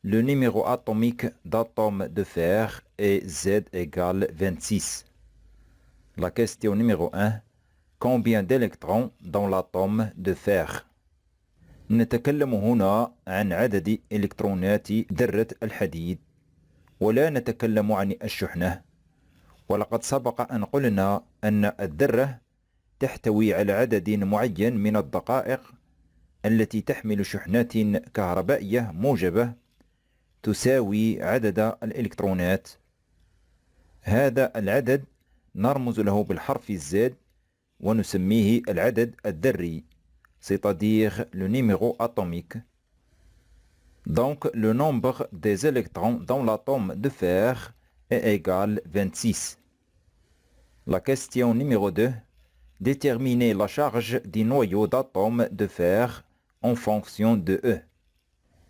Le numéro atomique d'atome de fer est Z égale 26. La question numéro 1. Combien d'électrons dans l'atome de fer؟ نتكلم هنا عن عدد إلكترونات ذرة الحديد، ولا نتكلم عن الشحنة. ولقد سبق أن قلنا أن الذرة تحتوي على عدد معين من الدقائق التي تحمل شحنات كهربائية موجبة تساوي عدد الإلكترونات. هذا العدد نرمز له بالحرف Z ونسميه العدد الذري، c'est-à-dire le numéro atomique. Donc le nombre des électrons dans l'atome de fer est égal à 26. La question numéro 2. Déterminer la charge du noyau d'atome de fer en fonction de E.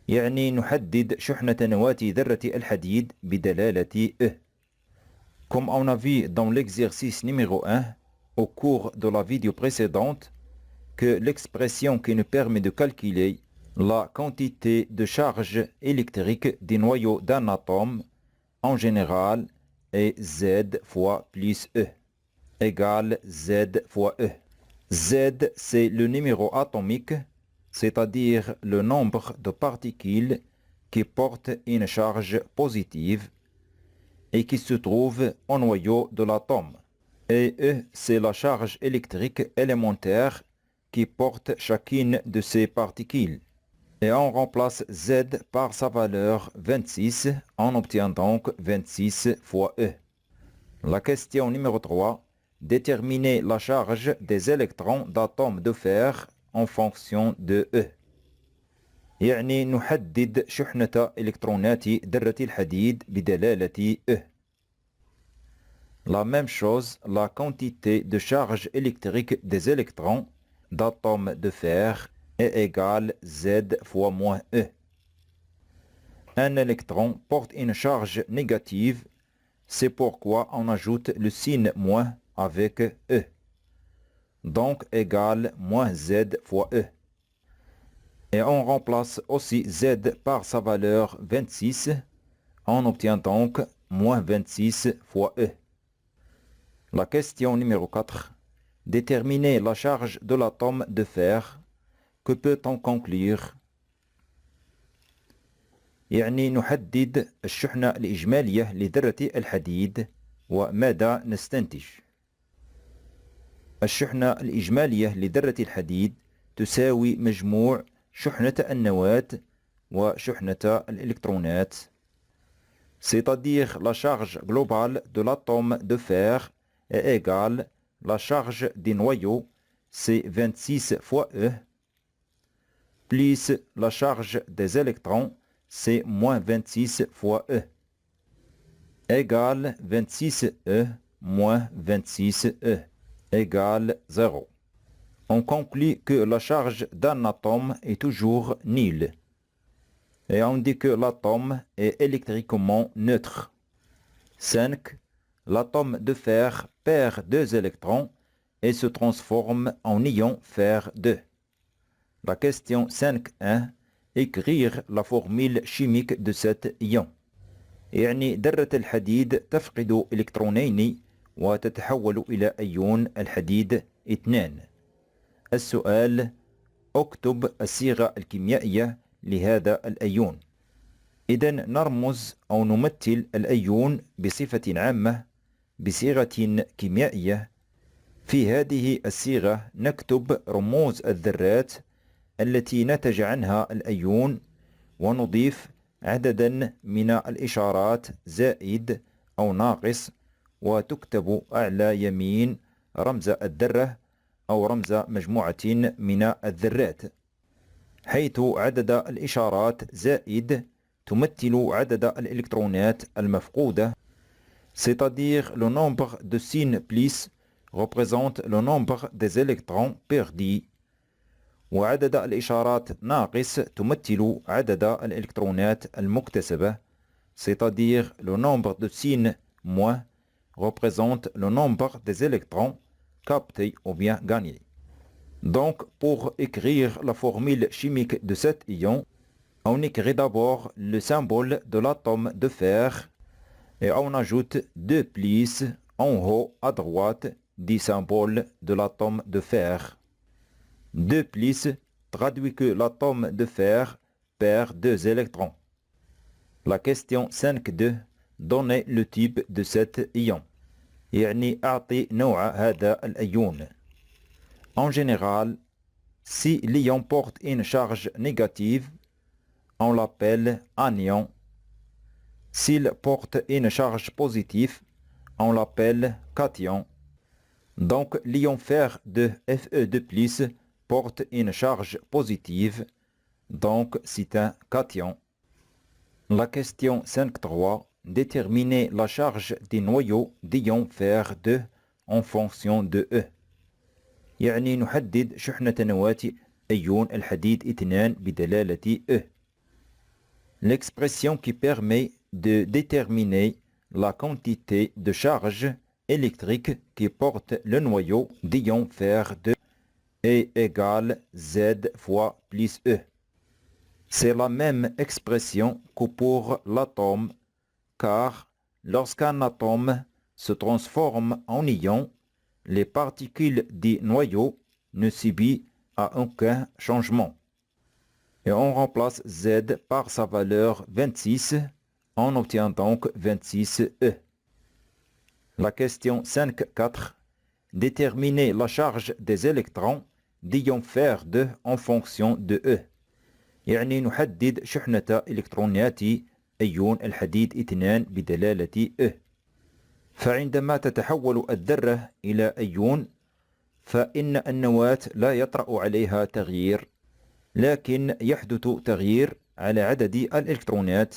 يعني نحدد شحنة نواة ذرة الحديد بدلالة E. Comme on a vu dans l'exercice numéro 1 au cours de la vidéo précédente, que l'expression qui nous permet de calculer la quantité de charge électrique du noyau d'un atome en général est Z fois plus E égale Z fois E. Z, c'est le numéro atomique, c'est-à-dire le nombre de particules qui portent une charge positive et qui se trouve au noyau de l'atome. Et E, c'est la charge électrique élémentaire qui porte chacune de ces particules. Et on remplace Z par sa valeur 26, on obtient donc 26 fois E. La question numéro 3. Déterminer la charge des électrons d'atomes de fer en fonction de E. يعني نحدد شحنة إلكترونات ذرة الحديد بدلالة E. La même chose, la quantité de charge électrique des électrons d'atomes de fer est égale Z fois moins E. Un électron porte une charge négative, c'est pourquoi on ajoute le signe moins avec E. Donc égale moins Z fois E. Et on remplace aussi Z par sa valeur 26. On obtient donc moins 26 fois E. La question numéro 4. Déterminer la charge de l'atome de fer. Que peut-on conclure؟ يعني نحدد الشحنة الإجمالية لذرة الحديد وماذا نستنتج؟ الشحنة الإجمالية لذرة الحديد تساوي مجموع شحنة النواة وشحنة الإلكترونات. C'est-à-dire la charge globale de l'atome de fer est égale la charge du noyau, c'est 26 fois E, plus la charge des électrons, c'est moins 26 fois E, égale 26E moins 26E. Égale 0. On conclut que la charge d'un atome est toujours nulle. Et on dit que l'atome est électriquement neutre. 5. L'atome de fer perd 2 électrons et se transforme en ion fer 2. La question 5.1. Écrire la formule chimique de cet ion. يعني ذرة الحديد تفقد إلكترونين وتتحول إلى أيون الحديد 2. السؤال: اكتب الصيغة الكيميائية لهذا الأيون. إذن نرمز أو نمثل الأيون بصفة عامة بصيغة كيميائية. في هذه الصيغة نكتب رموز الذرات التي نتج عنها الأيون ونضيف عددا من الإشارات زائد أو ناقص، وتكتب أعلى يمين رمز الذرة أو رمز مجموعة من الذرات، حيث عدد الإشارات زائد تمثل عدد الإلكترونات المفقودة، c'est-à-dire le nombre de signes plus représente le nombre des électrons perdus، وعدد الإشارات ناقص تمثل عدد الإلكترونات المكتسبة، c'est-à-dire le nombre de signes moins représente le nombre des électrons captés ou bien gagnés. Donc, pour écrire la formule chimique de cet ion, On écrit d'abord le symbole de l'atome de fer et on ajoute 2 plus en haut à droite du symbole de l'atome de fer. 2 plus traduit que l'atome de fer perd 2 électrons. La question 5.2 donnez le type de cet ion. يعني أعطي نوع هذا الأيون. En général, si l'ion porte une charge négative, on l'appelle anion. S'il porte une charge positive, on l'appelle cation. Donc l'ion fer de Fe2+, porte une charge positive, donc c'est un cation. La question 5.3 déterminer la charge des noyaux d'ion fer 2 en fonction de E. يعني نحدد شحنة نواة أيون الحديد 2 بدلالة E. L'expression qui permet de déterminer la quantité de charge électrique qui porte le noyau d'ion fer 2 est égale Z fois plus E. C'est la même expression que pour l'atome, car lorsqu'un atome se transforme en ion, les particules du noyau ne subissent à aucun changement. Et on remplace Z par sa valeur 26, on obtient donc 26E. La question 5.4 déterminer la charge des électrons d'ion fer 2 en fonction de E. يعني نحدد شحنة إلكترونات أيون الحديد 2 بدلالة E. فعندما تتحول الذرة إلى أيون فإن النواة لا يطرأ عليها تغيير، لكن يحدث تغيير على عدد الإلكترونات،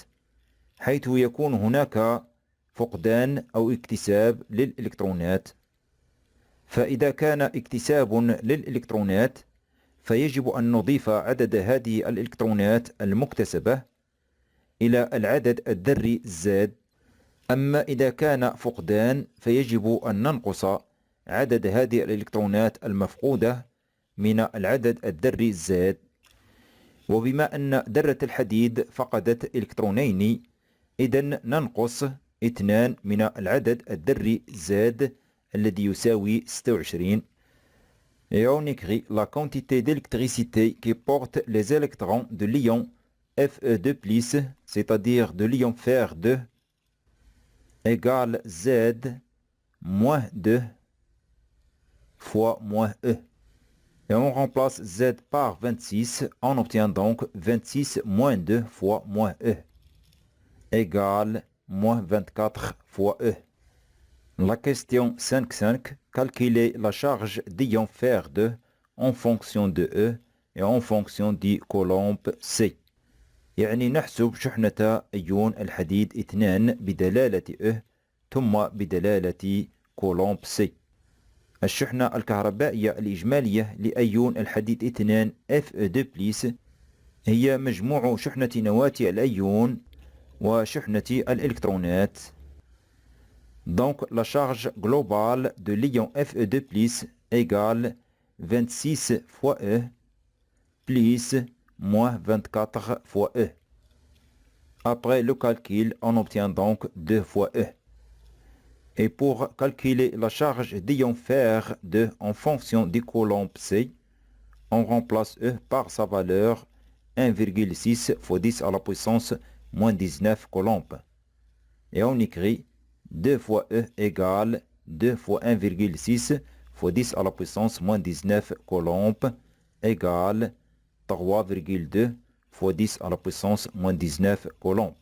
حيث يكون هناك فقدان أو اكتساب للإلكترونات. فإذا كان اكتساب للإلكترونات فيجب أن نضيف عدد هذه الإلكترونات المكتسبة إلى العدد الذري Z. أما إذا كان فقدان فيجب أن ننقص عدد هذه الإلكترونات المفقودة من العدد الذري Z. وبما أن ذرة الحديد فقدت إلكترونين، إذن ننقص 2 من العدد الذري Z الذي يساوي 26. Et on écrit la quantité d'électricité qui porte les électrons de l'ion Fe2+, c'est-à-dire de l'ion fer 2, égale Z moins 2 fois moins E. Et on remplace Z par 26, on obtient donc 26 moins 2 fois moins E, égale moins 24 fois E. La question 5.5 calculer la charge d'ion fer 2 en fonction de E et en fonction du coulomb C. يعني نحسب شحنة أيون الحديد 2 بدلالة E ثم بدلالة كولومب C. الشحنة الكهربائية الإجمالية لأيون الحديد 2 Fe2+ هي مجموع شحنة نواة الأيون وشحنة الإلكترونات. Donc la charge globale de l'ion Fe2+ égale 26 fois E plus moins 24 fois E. Après le calcul, on obtient donc 2 fois E. Et pour calculer la charge d'ion fer 2 en fonction du coulomb C, on remplace E par sa valeur 1,6 fois 10 à la puissance moins 19 coulombs. Et on écrit 2 fois E égale 2 fois 1,6 fois 10 à la puissance moins 19 coulombs égale 3,2 fois 10 à la puissance moins 19 coulombs.